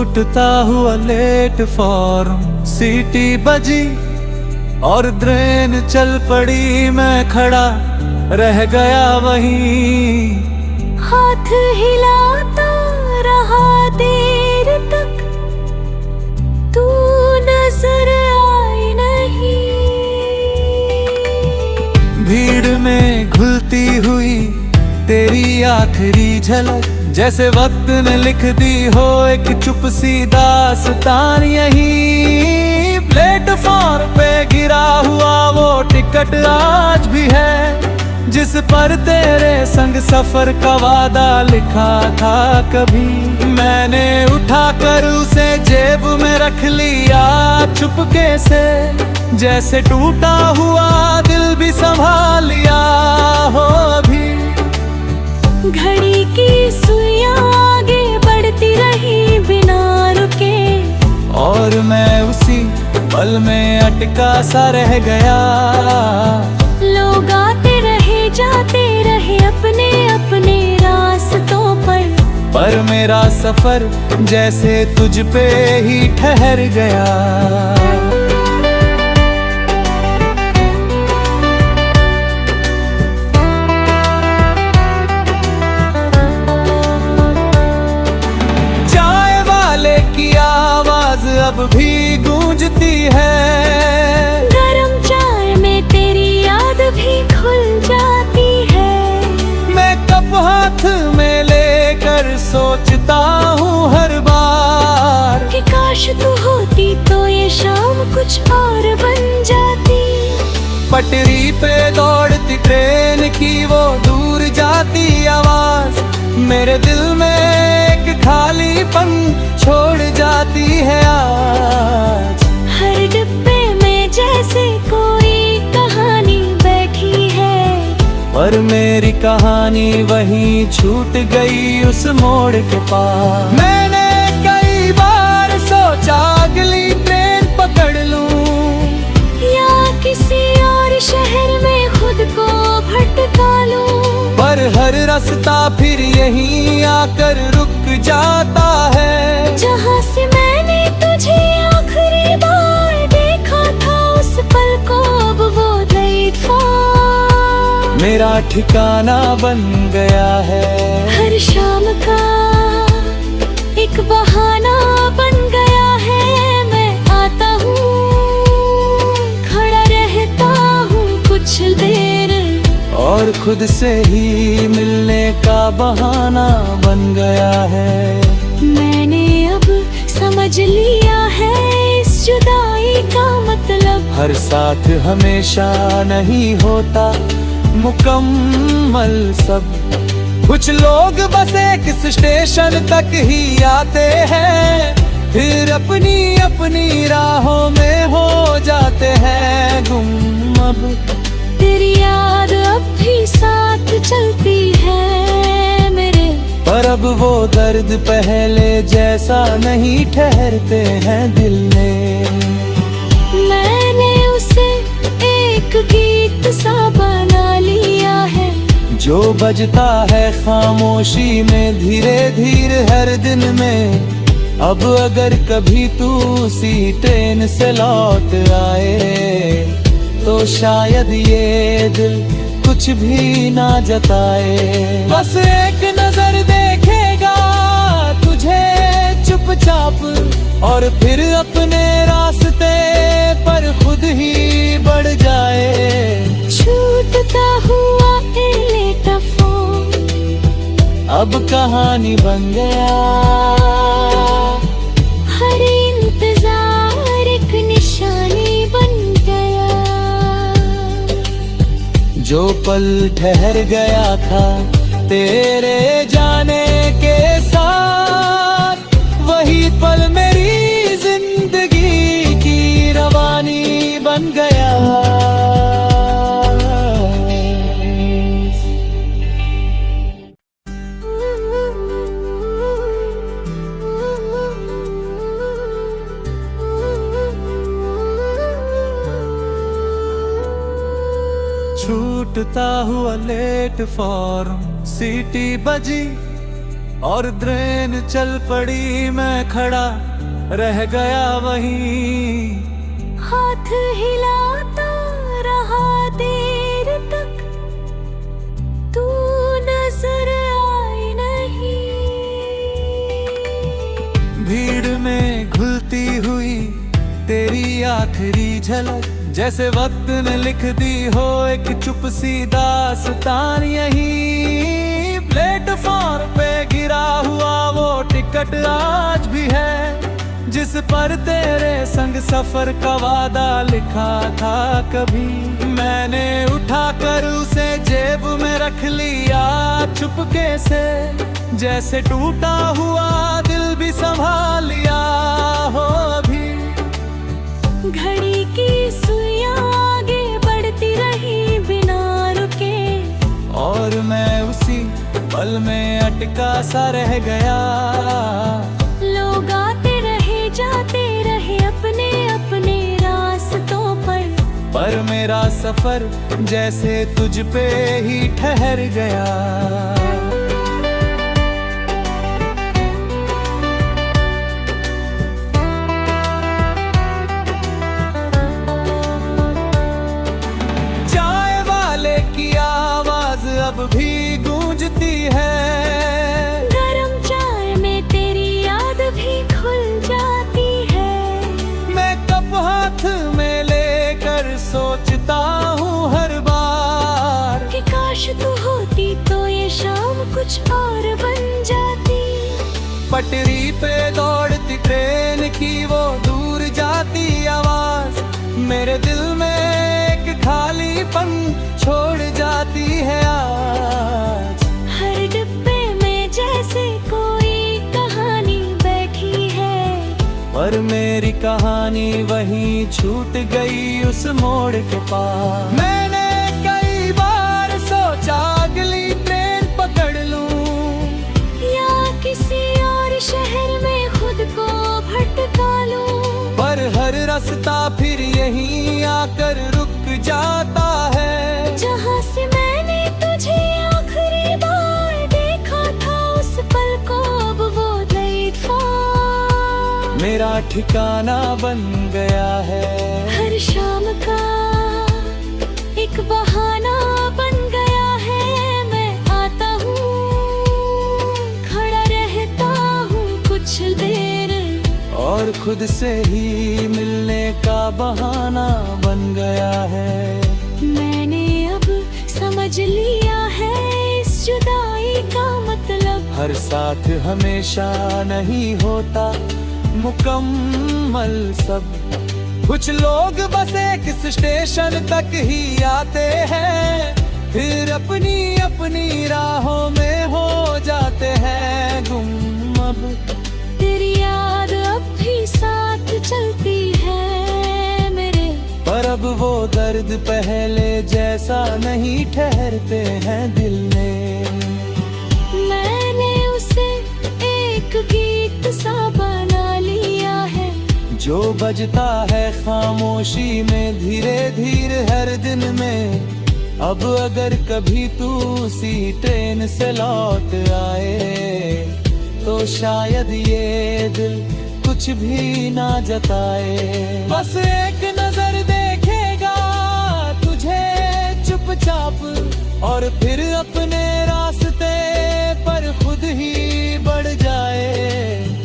छूटता हुआ late form, सीटी बजी और ट्रेन चल पड़ी। मैं खड़ा रह गया वहीं, हाथ हिलाता रहा देर तक, तू नजर आई नहीं। भीड़ में घुलती हुई तेरी आखिरी झलक, जैसे वक्त ने लिख दी हो एक चुप सी दास्तान। यही प्लेटफॉर्म पे गिरा हुआ वो टिकट आज भी है, जिस पर तेरे संग सफर का वादा लिखा था कभी। मैंने उठाकर उसे जेब में रख लिया चुपके से, जैसे टूटा हुआ दिल भी संभाल लिया हो अभी। घड़ी की सुइयां आगे बढ़ती रही बिना रुके, और मैं उसी पल में अटका सा रह गया। लोग आते रहे जाते रहे अपने अपने रास्तों पर मेरा सफर जैसे तुझ पे ही ठहर गया। अब भी गूंजती है, गरम चाय में तेरी याद भी खुल जाती है। मैं कप हाथ में लेकर सोचता हूँ हर बार कि काश तू होती तो ये शाम कुछ और बन जाती। पटरी पे दौड़ती ट्रेन की वो दूर जाती आवाज, मेरे दिल में एक खालीपन छोड़ जाती है आज। हर डिब्बे में जैसे कोई कहानी बैठी है, पर मेरी कहानी वहीं छूट गई उस मोड़ के पास। मैंने कई बार सोचा अगली ट्रेन पकड़ लूं, या किसी और शहर में खुद को भटका लूं, पर हर रास्ता फिर यहीं आकर रुक जाता है। जहाँ से मैंने तुझे आखिरी बार देखा था उस पल को अब वो प्लेटफॉर्म मेरा ठिकाना बन गया है। हर शाम का एक बहाना बन गया है। मैं आता हूँ, खड़ा रहता हूँ कुछ देर, और खुद से ही मिलने का बहाना बन गया है। मैंने अब समझ लिया है इस जुदाई का मतलब। हर साथ हमेशा नहीं होता मुकम्मल सब, कुछ लोग बस एक स्टेशन तक ही आते हैं, फिर अपनी अपनी राहों में हो जाते हैं गुम। अब तेरी याद अब भी साथ चलती है मेरे, पर अब वो दर्द पहले जैसा नहीं ठहरते हैं दिल में। मैंने उसे एक गीत सा बना लिया है, जो बजता है खामोशी में धीरे धीरे हर दिन में। अब अगर कभी तू उसी ट्रेन से लौट आए, तो शायद ये दिल कुछ भी ना जताए। बस एक नजर देखेगा तुझे चुपचाप, और फिर अपने रास्ते पर खुद ही बढ़ जाए। छूटता हुआ प्लेटफॉर्म अब कहानी बन गया, हर इंतजार एक निशानी बन गया। जो पल ठहर गया था तेरे जाने के साथ, वही पल मेरी जिंदगी की रवानी बन गया। छूटता हुआ लेट फॉर्म, सीटी बजी और ट्रेन चल पड़ी, मैं खड़ा रह गया वहीं। हाथ हिलाता रहा देर तक, तू नजर आई नहीं। भीड़ में घुलती हुई तेरी आखिरी झलक, जैसे वक्त ने लिख दी हो एक चुप सी दास्तान यहीं। प्लेटफॉर्म पे गिरा हुआ वो टिकट आज भी है, जिस पर तेरे संग सफर का वादा लिखा था कभी। मैंने उठा कर उसे जेब में रख लिया चुपके से, जैसे टूटा हुआ दिल भी संभाल लिया हो अभी। घड़ी की सुइयां आगे बढ़ती रही बिना रुके, और मैं उसी पल में अटका सा रह गया। लोग आते रहे जाते रहे अपने अपने रास्तों पर मेरा सफर जैसे तुझ पे ही ठहर गया। अब भी गूंजती है, गरम चाय में तेरी याद भी खुल जाती है। मैं कप हाथ में लेकर सोचता हूँ हर बार कि काश तू होती तो ये शाम कुछ और बन जाती। पटरी पे दौड़ती ट्रेन की वो दूर जाती आवाज, मेरे दिल में एक खालीपन छोड़ जाती है आज। हर डिब्बे में जैसे कोई कहानी बैठी है, पर मेरी कहानी वहीं छूट गई उस मोड़ के पास। मैंने कई बार सोचा अगली ट्रेन पकड़ लूं, या किसी और शहर में खुद को भटका लूं, पर हर रास्ता फिर यहीं आकर रुक जाता है। जहाँ से मैंने तुझे आखिरी बार देखा था उस पल को अब वो प्लेटफॉर्म मेरा ठिकाना बन गया है। हर शाम का एक बहाना बन गया है। मैं आता हूँ, खड़ा रहता हूँ कुछ देर, और खुद से ही मिलने का बहाना बन गया है। मैंने अब समझ लिया है इस जुदाई का मतलब। हर साथ हमेशा नहीं होता मुकम्मल सब, कुछ लोग बस एक स्टेशन तक ही आते हैं, फिर अपनी अपनी राहों में हो जाते हैं गुम। अब तेरी याद अब भी साथ चलती है मेरे, पर अब वो दर्द पहले जैसा नहीं ठहरते हैं दिल में। मैंने उसे एक गीत सा बना लिया है, जो बजता है खामोशी में धीरे धीरे हर दिन में। अब अगर कभी तू उसी ट्रेन से लौट आए, तो शायद ये दिल कुछ भी ना जताए। बस एक नजर देखेगा तुझे चुपचाप, और फिर अपने रास्ते पर खुद ही बढ़ जाए।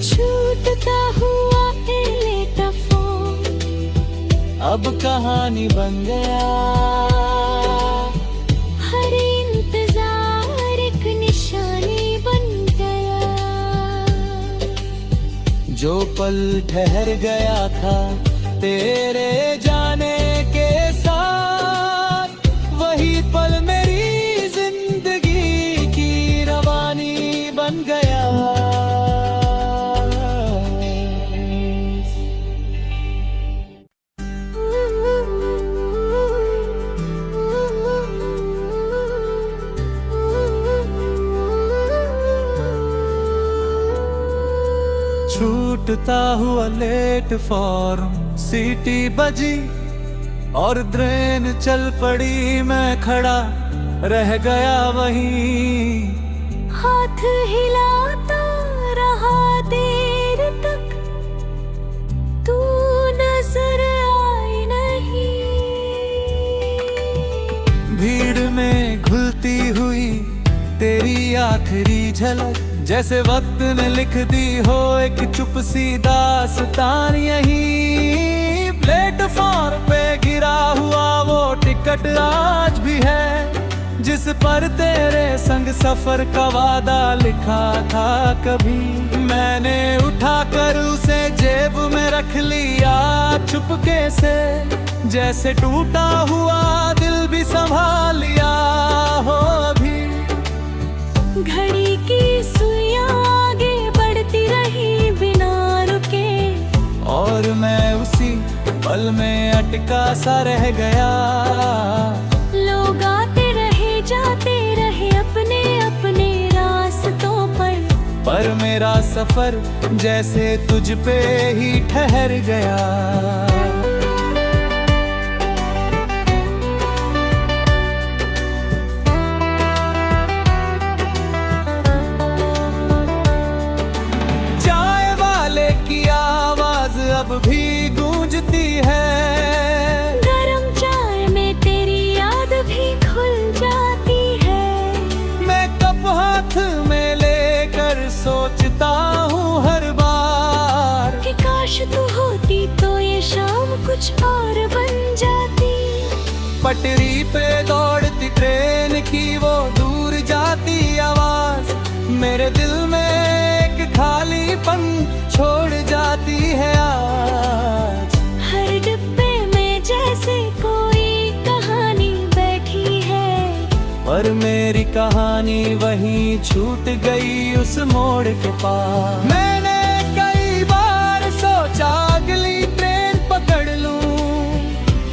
छूटता हुआ टेलीफोन अब कहानी बन गया, हर इंतजार एक निशानी बन गया। जो पल ठहर गया था तेरे जाने के साथ, वही पल मेरी जिंदगी की रवानी बन गया। छूटता हुआ प्लेटफॉर्म, सीटी बजी और ट्रेन चल पड़ी, मैं खड़ा रह गया वहीं। हाथ हिलाता आखिरी झलक, जैसे वक्त ने लिख दी हो एक चुप सी दास्तान। यही प्लेटफॉर्म पे गिरा हुआ वो टिकट आज भी है, जिस पर तेरे संग सफर का वादा लिखा था कभी। मैंने उठा कर उसे जेब में रख लिया चुपके से, जैसे टूटा हुआ दिल भी संभाल लिया हो अभी। घड़ी की सुइयां आगे बढ़ती रही बिना रुके, और मैं उसी पल में अटका सा रह गया। लोग आते रहे जाते रहे अपने अपने रास्तों पर मेरा सफर जैसे तुझ पे ही ठहर गया। अब भी गूंजती है, गरम चाय में तेरी याद भी खुल जाती है। मैं कप हाथ में लेकर सोचता हूँ हर बार कि काश तू होती तो ये शाम कुछ और बन जाती। पटरी पे दौड़ती ट्रेन की वो दूर जाती आवाज मेरे दिल में एक खालीपन छोड़ जाती है आज। हर डिब्बे में जैसे कोई कहानी बैठी है, पर मेरी कहानी वहीं छूट गई उस मोड़ के पास। मैंने कई बार सोचा अगली ट्रेन पकड़ लूं,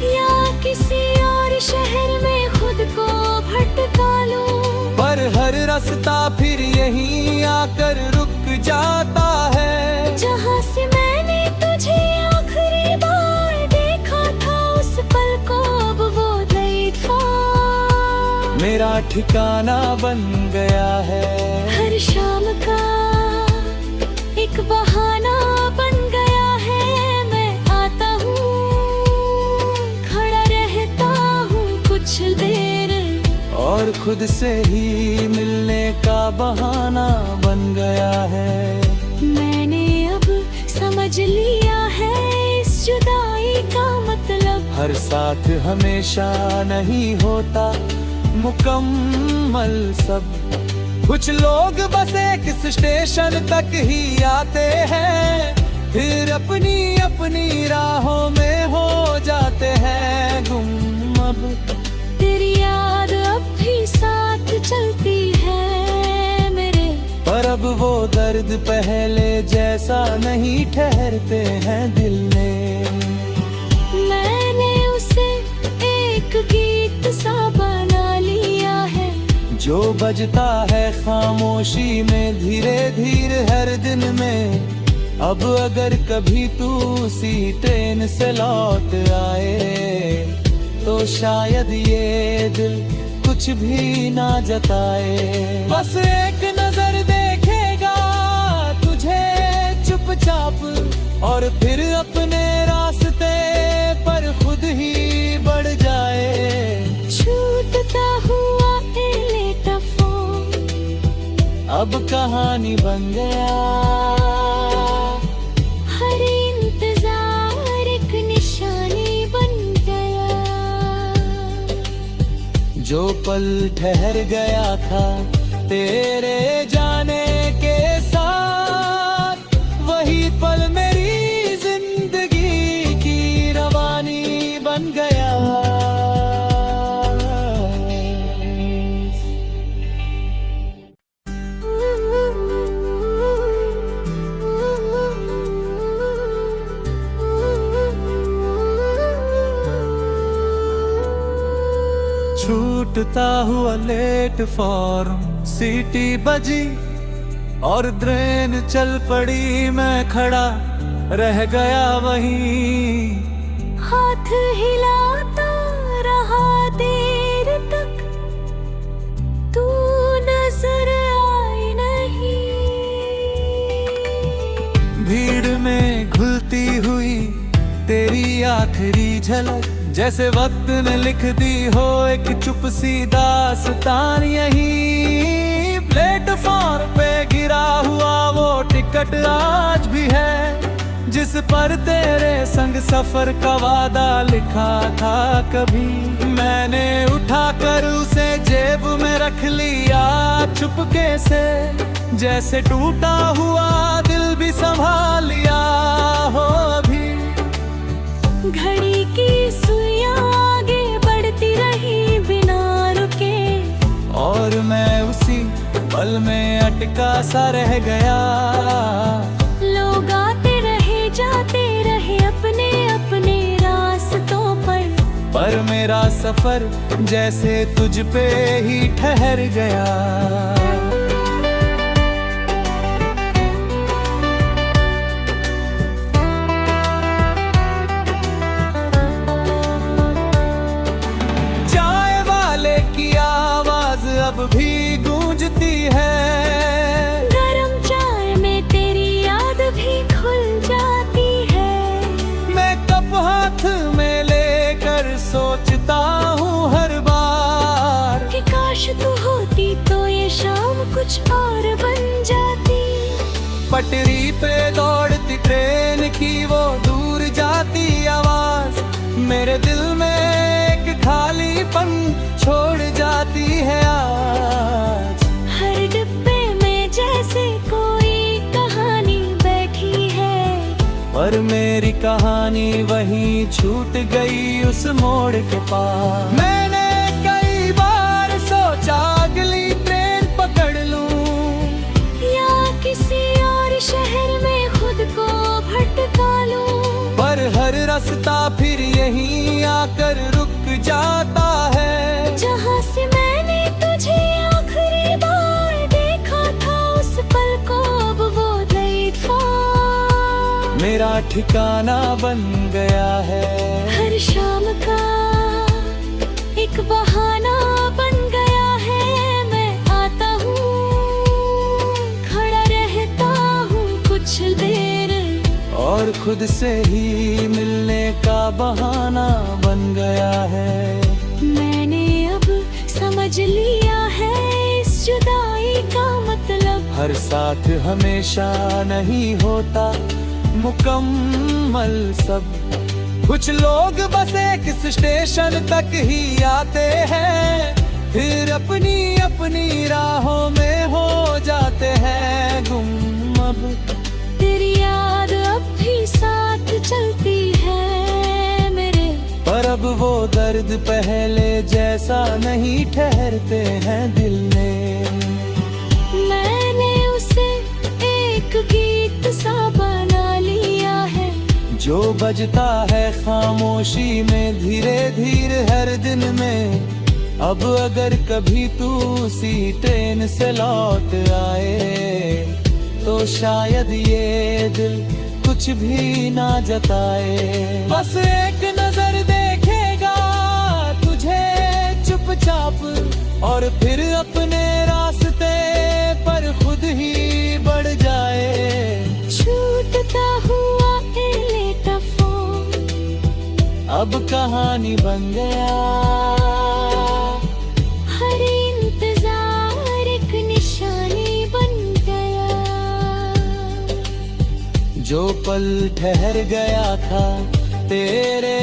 या किसी और शहर में खुद को भटका लूं, पर हर रास्ता फिर यहीं आकर रुक जाता है। जहाँ से मैंने तुझे आखिरी बार देखा था उस पल को अब वो प्लेटफॉर्म मेरा ठिकाना बन गया है। हर शाम का एक बहाना बन गया है। मैं आता हूँ, खड़ा रहता हूँ कुछ देर, और खुद से ही मिलने का बहाना बन गया है। मैंने अब समझ लिया है इस जुदाई का मतलब। हर साथ हमेशा नहीं होता मुकम्मल सब। कुछ लोग बस एक स्टेशन तक ही आते हैं, फिर अपनी अपनी राहों में हो जाते हैं गुम। अब तेरी याद अब भी साथ चलती है मेरे, पर अब वो दर्द पहले जैसा नहीं ठहरते हैं दिल में। मैंने उसे एक गीत सा बना लिया है, जो बजता है खामोशी में धीरे धीरे हर दिन में। अब अगर कभी तू उसी ट्रेन से लौट आए, तो शायद ये दिल कुछ भी ना जताए। बस एक नजर देखेगा तुझे चुपचाप, और फिर अपने रास्ते पर खुद ही बढ़ जाए। छूटता हुआ प्लेटफॉर्म अब कहानी बन गया। हर इंतजार एक निशानी बन गया। जो पल ठहर गया था तेरे जाने के साथ, वही पल मेरी जिंदगी की रवानी बन गया। छूटता हुआ प्लेटफॉर्म, सीटी बजी और ट्रेन चल पड़ी। मैं खड़ा रह गया वहीं, हाथ हिलाता रहा देर तक, तू नजर आई नहीं। भीड़ में घुलती हुई तेरी आखिरी झलक, जैसे वक्त ने लिख दी हो एक चुप सी दास्तान। यही प्लेटफॉर्म पे गिरा हुआ वो टिकट आज भी है, जिस पर तेरे संग सफर का वादा लिखा था कभी। मैंने उठाकर उसे जेब में रख लिया चुपके से, जैसे टूटा हुआ दिल भी संभाल लिया हो अभी। घड़ी की सुइयां आगे बढ़ती रही बिना रुके, और मैं उसी पल में अटका सा रह गया। लोग आते रहे जाते रहे अपने अपने रास्तों पर मेरा सफर जैसे तुझ पे ही ठहर गया। चाय वाले की आवाज अब भी गूंजती है, गरम चाय में तेरी याद भी खुल जाती है। मैं कप हाथ में लेकर सोचता हूँ हर बार कि काश तू होती तो ये शाम कुछ और बन जाती। पटरी पे दौड़ती ट्रेन की वो दूर जाती आवाज मेरे दिल में एक खालीपन छोड़ जाती है आज। हर डिब्बे में जैसे कोई कहानी बैठी है, पर मेरी कहानी वहीं छूट गई उस मोड़ के पास। मैंने कई बार सोचा अगली ट्रेन पकड़ लूं, या किसी और शहर में खुद को भटका लूं, पर हर रास्ता फिर यहीं आकर रुक जाता है। जहाँ से मैंने तुझे आखिरी बार देखा था उस पल को अब वो प्लेटफॉर्म मेरा ठिकाना बन गया है। हर शाम का एक बहाना बन गया है। मैं आता हूँ, खड़ा रहता हूँ कुछ देर, और खुद से ही मिलने का बहाना बन गया है। मैंने अब समझ लिया है इस जुदाई का मतलब। हर साथ हमेशा नहीं होता मुकम्मल सब। कुछ लोग बस एक स्टेशन तक ही आते हैं, फिर अपनी अपनी राहों में हो जाते हैं गुम। अब तेरी याद अब भी साथ चलती है मेरे, पर अब वो दर्द पहले जैसा नहीं ठहरते हैं दिल में। मैंने उसे एक गीत सा बना लिया है, जो बजता है खामोशी में धीरे धीरे हर दिन में। अब अगर कभी तू उसी ट्रेन से लौट आए, तो शायद ये दिल कुछ भी ना जताए। बस एक नजर देखेगा तुझे चुपचाप, और फिर अपने रास्ते पर खुद ही बढ़ जाए। छूटता हुआ प्लेटफॉर्म अब कहानी बन गया। हर इंतजार एक निशानी बन गया। जो पल ठहर गया था तेरे